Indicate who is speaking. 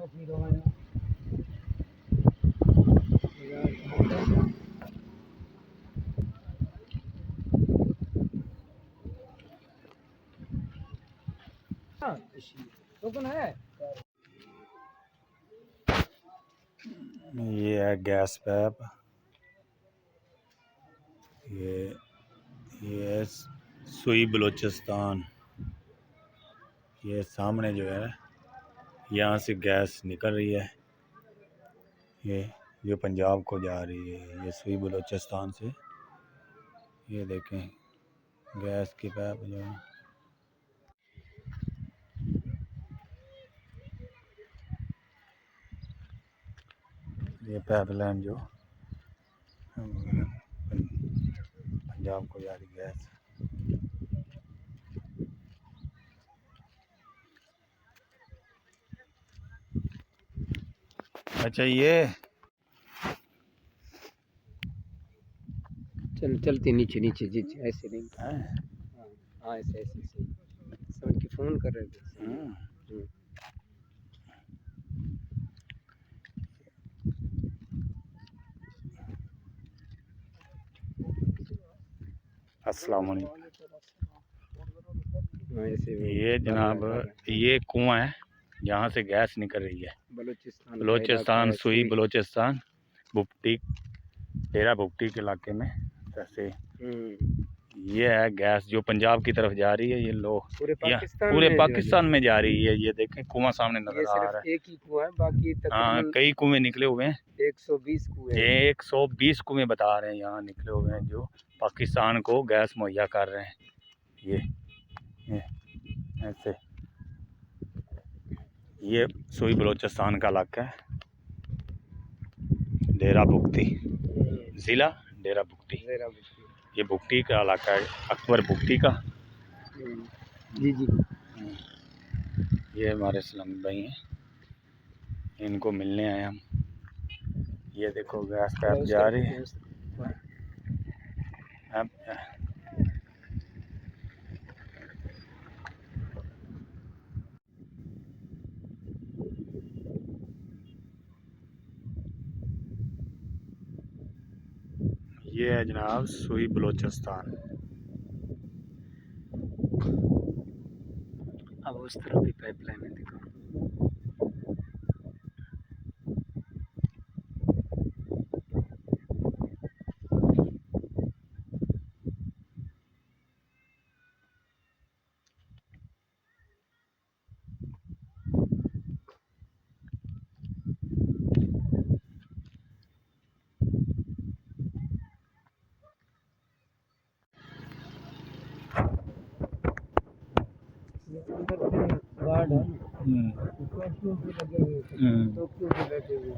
Speaker 1: ये है gas pipe. ये है सुई बलोचिस्तान। ये सामने जो है यहाँ से गैस निकल रही है, ये पंजाब को जा रही है, ये सुई बलोचिस्तान से। ये देखें गैस की पैप जो है। ये पाइपलाइन जो पंजाब को जा रही गैस। अच्छा ये
Speaker 2: चलती नीचे नीचे जी ऐसे नहीं। हाँ ऐसे ऐसे सही। सब की फोन कर रहे थे।
Speaker 1: अस्सलाम वालेकुम। ये जनाब ये कुआं है, यहाँ से गैस निकल रही है। बलोचिस्तान सुई बलोचिस्तान भुट्टी डेरा भुट्टी के इलाके में। जैसे ये है गैस जो पंजाब की तरफ जा रही है। ये लो पूरे पाकिस्तान में जा रही है। ये देखें कुआं सामने नजर आ रहा है।
Speaker 2: एक ही कुआं है, बाकी
Speaker 1: हाँ कई कुएं निकले हुए हैं।
Speaker 2: 120 कुएं
Speaker 1: 120 कुएं बता रहे हैं यहाँ निकले हुए हैं, जो पाकिस्तान को गैस मुहैया कर रहे हैं। ये ऐसे ये सुई बलोचिस्तान का इलाका है। डेरा भुट्टी ज़िला डेरा भुट्टी। ये भुट्टी का इलाका है, अकबर भुट्टी का।
Speaker 2: जी जी।
Speaker 1: ये हमारे सलाम भाई हैं, इनको मिलने आए हम। ये देखो गैस पैप जा रही है। अब ये है जनाब सुई बलोचिस्तान।
Speaker 2: अब उस तरफ भी पाइपलाइन है, देखो। गार्ड है, लगे हुए, तो क्यों बैठे हुए।